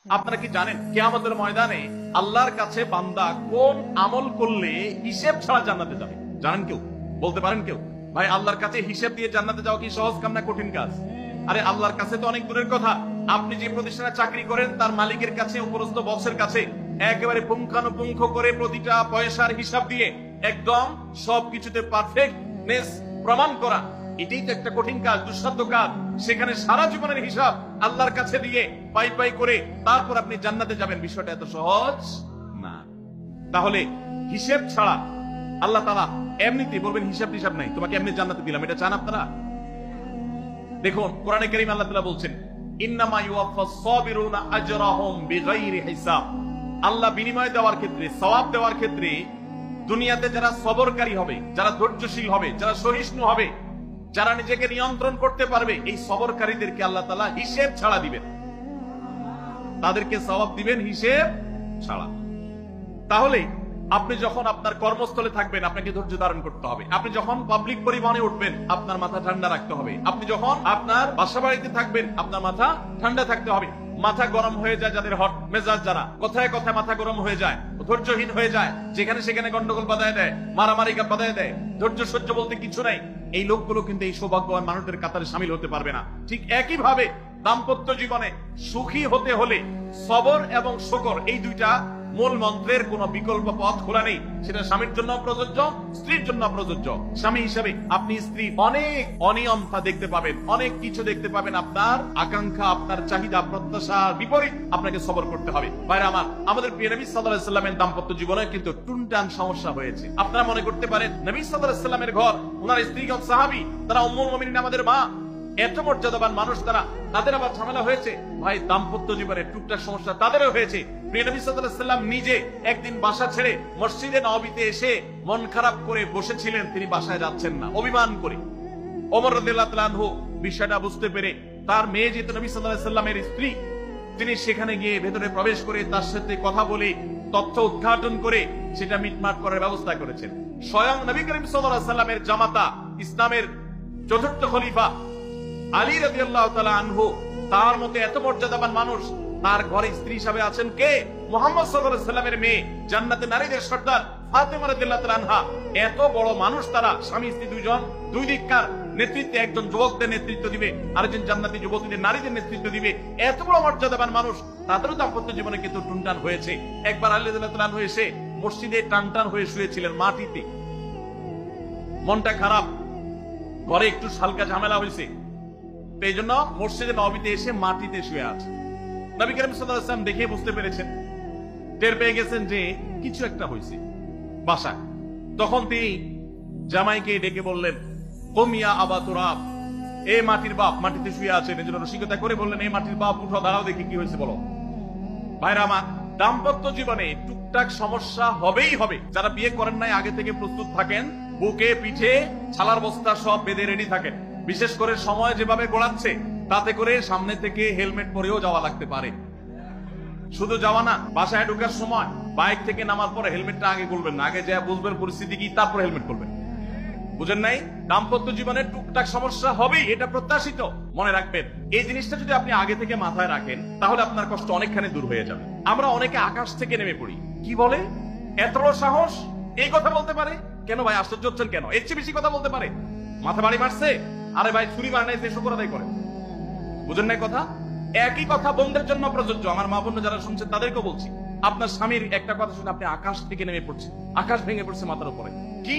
আপনারা কি জানেন কিয়ামতের ময়দানে আল্লাহর কাছে বান্দা কোন আমল করলে হিসেব ছাড়া জান্নাতে যাবে? জানেন কেউ? বলতে পারেন কেউ? ভাই, আল্লাহর কাছে হিসেব দিয়ে জান্নাতে যাওয়া কি সহজ কাম না কঠিন কাজ? আরে আল্লাহর কাছে তো অনেক দূরের কথা। আপনি যে প্রতিষ্ঠানে চাকরি করেন তার মালিকের কাছে, উপরস্থ বসের কাছে একেবারে পুঙ্খানুপুঙ্খ করে প্রতিটা পয়সার হিসাব দিয়ে একদম সবকিছুতে পারফেক্টনেস প্রমাণ করা, এটাই তো একটা কঠিন কাজ, দুঃসাধ্য কাজ। সেখানে সারা জীবনের হিসাব আল্লাহর কাছে দিয়ে পাই পাই করে তারপর আপনি জান্নাতে যাবেন, বিষয়টা এত সহজ না। তাহলে হিসেব ছাড়া আল্লাহ তাআলা এমনিতে বলবেন হিসাব টিসাব নাই, তোমাকে এমনি জান্নাতে দিলাম, এটা চান আপনারা? দেখুন কোরআনে কারীমে আল্লাহ তাআলা বলছেন, ইন্নামা ইউওয়াফাস সাবিরুনা আজরাহুম বিগাইরি হিসাব। আল্লাহ বিনিময় দেওয়ার ক্ষেত্রে, সওয়াব দেওয়ার ক্ষেত্রে দুনিয়াতে যারা সবরকারী হবে, যারা ধৈর্যশীল হবে, যারা সহিষ্ণু হবে, যারা নিজেকে নিয়ন্ত্রণ করতে পারবে, এই সবরকারীদেরকে আল্লাহ তাআলা হিসেব ছাড়া দিবেন, তাদেরকে সওয়াব দিবেন হিসেব ছাড়া। তাহলে আপনি যখন আপনার কর্মস্থলে থাকবেন আপনাকে ধৈর্য ধারণ করতে হবে। আপনি যখন পাবলিক পরিবহনে উঠবেন আপনার মাথা ঠান্ডা রাখতে হবে। আপনি যখন আপনার বাসা বাড়িতে থাকবেন আপনার মাথা ঠান্ডা থাকতে হবে। মাথা গরম হয়ে যায় যাদের, হট মেজাজ যারা, কথায় কথায় মাথা গরম হয়ে যায়, ধৈর্যহীন হয়ে যায়, যেখানে সেখানে গন্ডগোল বাধায় দেয়, মারামারি বাধায় দেয়, ধৈর্য সহ্য বলতে কিছু নাই, এই লোকগুলো কিন্তু এই সৌভাগ্যবান মানুষদের কাতারে শামিল হতে পারবে না। ঠিক একই ভাবে দাম্পত্য জীবনে সুখী হতে হলে সবর এবং শুকর, এই দুইটা মূল মন্ত্রের কোন বিকল্প পথ খোলা নেই। সেটা স্বামীর জন্য প্রযোজ্য, স্ত্রীর জন্য প্রযোজ্য। স্বামী হিসেবে আপনি স্ত্রী অনেক অনিয়মতা দেখতে পাবেন, অনেক কিছু দেখতে পাবেন, আপনার আকাঙ্ক্ষা, আপনার চাহিদা, প্রত্যাশার বিপরীত আপনাকে সবর করতে হবে। ভাইরা আমার, আমাদের প্রিয় নবী সাল্লাল্লাহু আলাইহি ওয়াসাল্লামের দাম্পত্য জীবনে কিন্তু টুনটান সমস্যা হয়েছে। আপনারা মনে করতে পারেন নবী সাল্লাল্লাহু আলাইহি ওয়াসাল্লামের ঘর, ওনার স্ত্রীগণ সাহাবী, তারা উম্মুল মুমিনিন আমাদের মা, এত মর্যাদাবান মানুষ তারা, তাদের আবার ঝামেলা হয়েছে। ভাই, দাম্পত্য জীবনে টুকটাক সমস্যা তাদেরও হয়েছে। প্রিয় নবী সাল্লাল্লাহু আলাইহি ওয়াসাল্লাম নিজে একদিন বাসা ছেড়ে মসজিদে নববীতে এসে মন খারাপ করে বসেছিলেন, তিনি বাসায় যাচ্ছেন না, অভিমান করে। ওমর রাদিয়াল্লাহু তাআলা আনহু বিষয়টা বুঝতে পেরে তার মেয়ে যেহেতু নবী সাল্লাল্লাহু আলাইহি ওয়াসাল্লামের স্ত্রী, তিনি সেখানে গিয়ে ভেতরে প্রবেশ করে তার সাথে কথা বলে তথ্য উদ্ঘাটন করে সেটা মিটমাট করার ব্যবস্থা করেছেন। স্বয়ং নবী করিম সাল্লাল্লাহু আলাইহি ওয়াসাল্লামের জামাতা, ইসলামের চতুর্থ খলিফা আলী রাদিয়াল্লাহু তাআলা আনহু, তার মতে এত মর্যাদাবান মানুষ, তার ঘরে স্ত্রী হিসাবে আছেন কে? মুহাম্মদ সাল্লাল্লাহু আলাইহি ওয়াসাল্লামের মেয়ে, জান্নাতে নারীদের সর্দার ফাতেমা রাদিয়াল্লাহু তাআলা আনহা। এত বড় মানুষ তারা, স্বামী স্ত্রী দুইজন, দুই দিককার নেতৃত্বে, একজন যুবকদের নেতৃত্ব দিবে, আরেকজন জান্নাতি যুবতীদের, নারীদের নেতৃত্ব দিবে। এত বড় মর্যাদাবান মানুষ, তাদেরও দাম্পত্য জীবনে কিন্তু টুনটান হয়েছে। একবার আলী রাদিয়াল্লাহু তাআলা আনহু এসে মসজিদে টানটান হয়ে শুয়েছিলেন মাটিতে, মনটা খারাপ, ঘরে একটু হালকা ঝামেলা হয়েছে, এই জন্য মসজিদে নববীতে এসে মাটিতে শুয়ে আছে। নবী করিম সাল্লাল্লাহু আলাইহি ওয়াসাল্লাম দেখে বুঝতে পেরেছেন, টের পেয়ে গেছেন যে কিছু একটা হয়েছে বাসায়। তখন তিনি জামাইকে ডেকে বললেন, কুমিয়া আবা তুরাব, এ মাটির বাপ, মাটিতে শুয়ে আছেন, এজন্য রসিকতা করে বললেন, এই মাটির বাপ উঠো, দাঁড়াও দেখি কি হয়েছে বলো। ভাইরা আমার, দাম্পত্য জীবনে টুকটাক সমস্যা হবেই হবে। যারা বিয়ে করেন নাই আগে থেকে প্রস্তুত থাকেন, বুকে পিঠে ছালার বস্তা সব বেঁধে রেডি থাকেন। বিশেষ করে সময় যেভাবে গড়াচ্ছে তাতে করে সামনে থেকে হেলমেট পরেও যাওয়া লাগতে পারে। শুধু যাওয়া না, বাসায় ঢোকার সময় বাইক থেকে নামার পরে হেলমেটটা আগে খুলবেন না, আগে যা বুঝবেন পরিস্থিতি কি, তারপর হেলমেট খুলবেন। বুঝেন নাই? দাম্পত্য জীবনে টুকটাক সমস্যা হবেই, এটা প্রত্যাশিত। মনে রাখবেন, এই জিনিসটা যদি আপনি আগে থেকে মাথায় রাখেন তাহলে আপনার কষ্ট অনেকখানি দূর হয়ে যাবে। আমরা অনেকে আকাশ থেকে নেমে পড়ি, কি বলে, এত বড় সাহস, এই কথা বলতে পারে কেন? ভাই আশ্চর্য হচ্ছেন কেন? এর চেয়ে বেশি কথা বলতে পারে, মাথা বাড়ি মারছে, আরে ভাই ছুরি মার নাই, যে শুকর আদায় করে। বুঝেন নাই কথা? একই কথা বোনদের জন্য প্রযোজ্য। আমার মা বোন যারা শুনছেন তাদেরকেও বলছি, আপনার স্বামীর একটা কথা শুনে আপনি আকাশ থেকে নেমে পড়ছেন, আকাশ ভেঙে পড়ছে মাথার উপরে, কি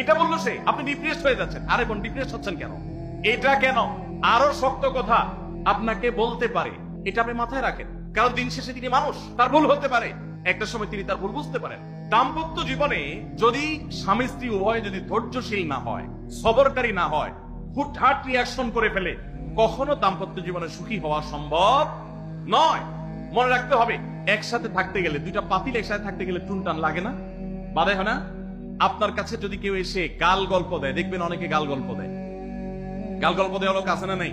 এটা বললো সে, আপনি ডিপ্রেসড হয়ে যাচ্ছেন। আরে বোন, ডিপ্রেসড হচ্ছেন কেন? এটা কেন? আরো শক্ত কথা আপনাকে বলতে পারে, এটা আপনি মাথায় রাখেন, কারণ দিন শেষে তিনি মানুষ, তার ভুল হতে পারে, একটা সময় তিনি তার ভুল বুঝতে পারেন। দাম্পত্য জীবনে যদি স্বামী স্ত্রী উভয় যদি ধৈর্যশীল না হয়, সবরকারী না হয়, হুটহাট রিঅ্যাকশন করে ফেলে, কখনো দাম্পত্য জীবনে সুখী হওয়া সম্ভব নয়। মনে রাখতে হবে, একসাথে থাকতে গেলে, দুইটা পাতিল একসাথে থাকতে গেলে টুনটান লাগে না, বাধা হয় না? আপনার কাছে যদি কেউ এসে গাল গল্প দেয়, দেখবেন অনেকে গাল গল্প দেয়, গাল গল্প দেওয়া লোক আছে না নাই?